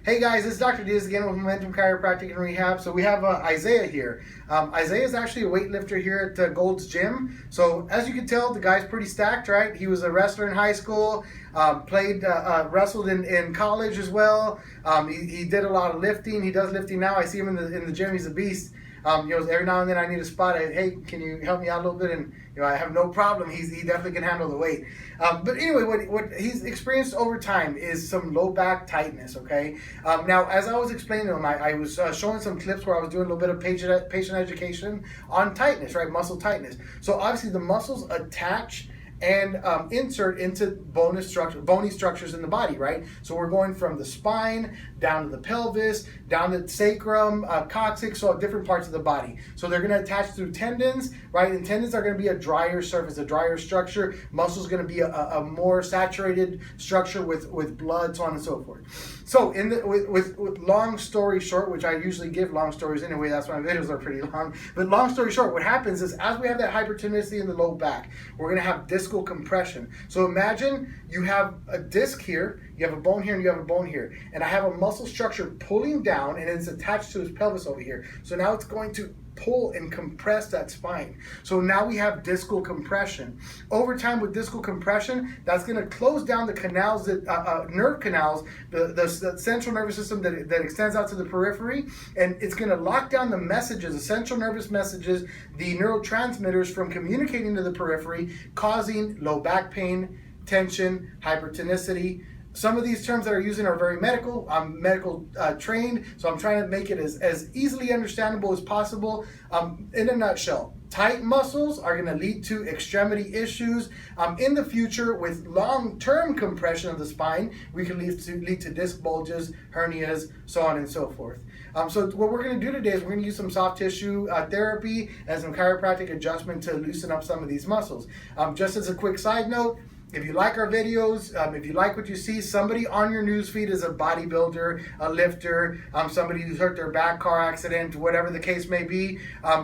Hey guys, it's Dr. Diaz again with Momentum Chiropractic and Rehab. So we have Isaiah here. Isaiah is actually a weightlifter here at Gold's Gym. So as you can tell, the guy's pretty stacked, right? He was a wrestler in high school, wrestled in college as well. He did a lot of lifting. He does lifting now. I see him in the gym. He's a beast. Every now and then I need a spot. Hey, can you help me out a little bit? And I have no problem. He definitely can handle the weight. But anyway, what he's experienced over time is some low back tightness. Okay. Now, as I was explaining to him, I was showing some clips where I was doing a little bit of patient education on tightness, right? Muscle tightness. So obviously the muscles attach and insert into bony structures in the body, right? So we're going from the spine down to the pelvis, down to the sacrum, coccyx, so different parts of the body. So they're going to attach through tendons, right? And tendons are going to be a drier surface, a drier structure. Muscle is going to be a more saturated structure with blood, so on and so forth. So with long story short, which I usually give long stories anyway, that's why my videos are pretty long. But long story short, what happens is as we have that hypertonicity in the low back, we're going to have discal compression. So imagine you have a disc here, you have a bone here, and you have a bone here. And I have a muscle structure pulling down, and it's attached to his pelvis over here. So now it's going to pull and compress that spine. So now we have discal compression. Over time with discal compression, that's going to close down the canals, nerve canals, the central nervous system that extends out to the periphery, and it's going to lock down the messages, the central nervous messages, the neurotransmitters from communicating to the periphery, causing low back pain, tension, hypertonicity. Some of these terms that are using are very medical. I'm medical trained, so I'm trying to make it as easily understandable as possible. In a nutshell, tight muscles are going to lead to extremity issues. In the future, with long-term compression of the spine, we can lead to disc bulges, hernias, so on and so forth. So what we're going to do today is we're going to use some soft tissue therapy and some chiropractic adjustment to loosen up some of these muscles. Just as a quick side note, if you like our videos, if you like what you see, somebody on your newsfeed is a bodybuilder, a lifter, somebody who's hurt their back, car accident, whatever the case may be.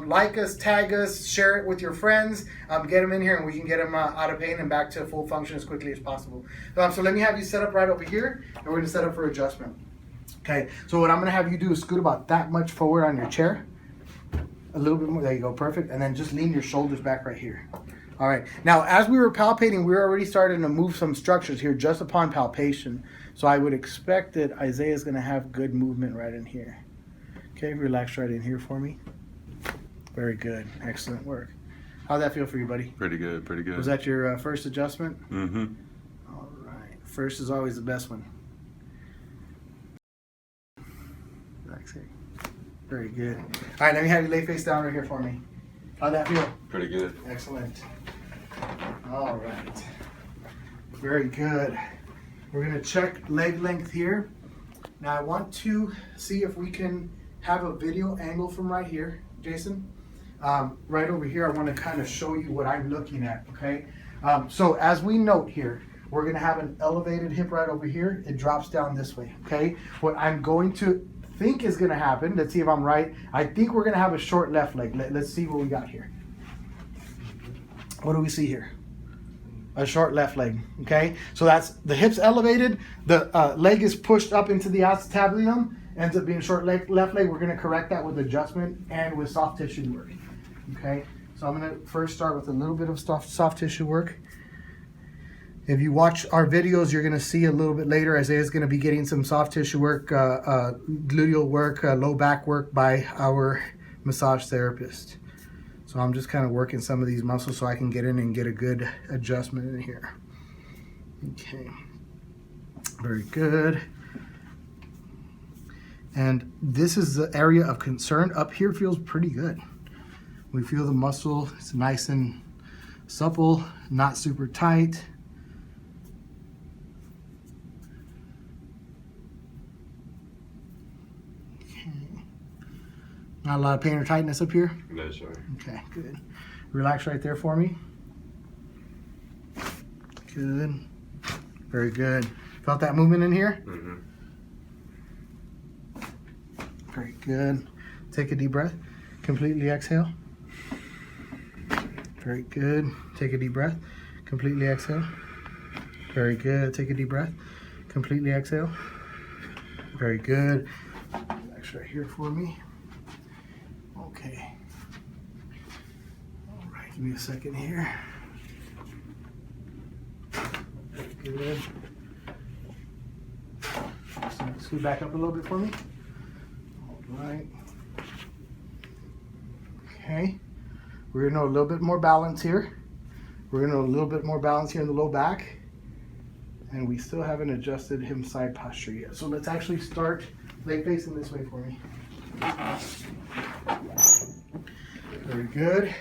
Like us, tag us, share it with your friends, get them in here, and we can get them out of pain and back to full function as quickly as possible. So let me have you set up right over here, and we're going to set up for adjustment. Okay, so what I'm going to have you do is scoot about that much forward on your chair. A little bit more. There you go. Perfect. And then just lean your shoulders back right here. All right. Now, as we were palpating, we were already starting to move some structures here just upon palpation. So I would expect that Isaiah is going to have good movement right in here. Okay, relax right in here for me. Very good. Excellent work. How'd that feel for you, buddy? Pretty good, pretty good. Was that your first adjustment? Mm-hmm. All right. First is always the best one. Relax here. Very good. All right, let me have you lay face down right here for me. How'd that feel? Pretty good. Excellent. All right. Very good. We're going to check leg length here. Now I want to see if we can have a video angle from right here, Jason. Right over here, I want to kind of show you what I'm looking at, okay? So as we note here, we're going to have an elevated hip right over here. It drops down this way, okay? What I'm going to think is going to happen, let's see if I'm right. I think we're going to have a short left leg. Let's see what we got here. What do we see here? A short left leg, okay? So that's the hips elevated, the leg is pushed up into the acetabulum, ends up being short left leg. We're going to correct that with adjustment and with soft tissue work, okay? So I'm going to first start with a little bit of soft tissue work. If you watch our videos, you're going to see a little bit later, Isaiah's going to be getting some soft tissue work, gluteal work, low back work by our massage therapist. So I'm just kind of working some of these muscles so I can get in and get a good adjustment in here. Okay, very good. And this is the area of concern. Up here feels pretty good. We feel the muscle, it's nice and supple, not super tight. Not a lot of pain or tightness up here? No, sir. Okay, good. Relax right there for me. Good. Very good. Felt that movement in here? Mm-hmm. Very good. Take a deep breath. Completely exhale. Very good. Take a deep breath. Completely exhale. Very good. Take a deep breath. Completely exhale. Very good. Relax right here for me. Okay. All right, give me a second here. Good. So scoot back up a little bit for me. All right. Okay. We're gonna know a little bit more balance here. We're gonna know a little bit more balance here in the low back. And we still haven't adjusted him side posture yet. So let's actually start leg facing this way for me. Very good.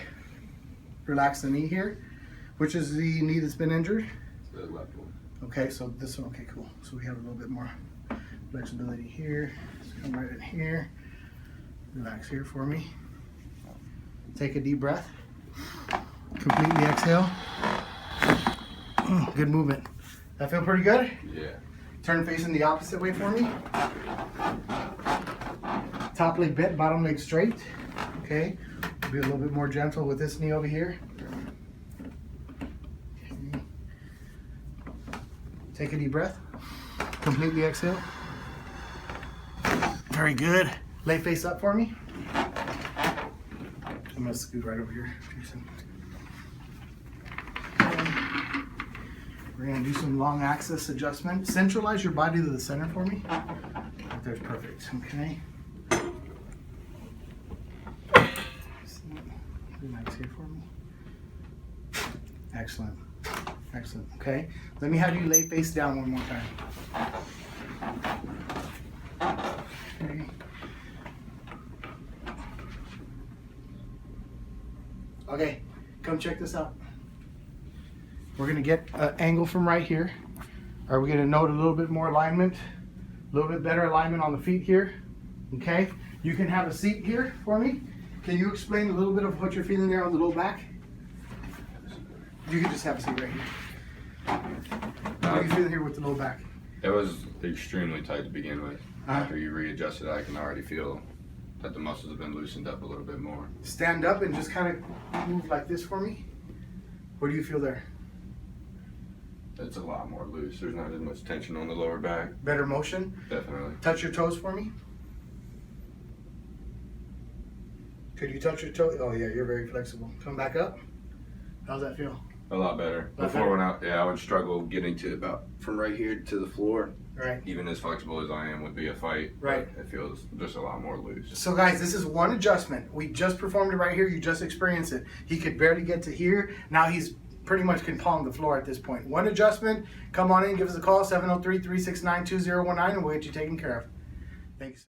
Relax the knee here. Which is the knee that's been injured? The left one. Okay, so this one, okay, cool. So we have a little bit more flexibility here. Let's come right in here. Relax here for me. Take a deep breath. Completely exhale. Good movement. That feel pretty good? Yeah. Turn facing the opposite way for me. Top leg bent, bottom leg straight. Okay. Be a little bit more gentle with this knee over here. Okay. Take a deep breath. Completely exhale. Very good. Lay face up for me. I'm gonna scoot right over here, Jason. Okay. We're gonna do some long axis adjustment. Centralize your body to the center for me. Right there's perfect. Okay. Relax here for me. Excellent. Excellent. Okay. Let me have you lay face down one more time. Okay. Okay, come check this out. We're gonna get an angle from right here. Are we gonna note a little bit more alignment? A little bit better alignment on the feet here. Okay, you can have a seat here for me. Can you explain a little bit of what you're feeling there on the low back? You can just have a seat right here. What are you feeling here with the low back? It was extremely tight to begin with. After you readjusted, I can already feel that the muscles have been loosened up a little bit more. Stand up and just kind of move like this for me. What do you feel there? It's a lot more loose. There's not as much tension on the lower back. Better motion? Definitely. Touch your toes for me. Could you touch your toes? Oh yeah, you're very flexible. Come back up. How's that feel? A lot better. Before I would struggle getting to about from right here to the floor. Right. Even as flexible as I am would be a fight. Right. It feels just a lot more loose. So guys, this is one adjustment. We just performed it right here. You just experienced it. He could barely get to here. Now he's pretty much can palm the floor at this point. One adjustment. Come on in, give us a call, 703-369-2019, and we'll get you taken care of. Thanks.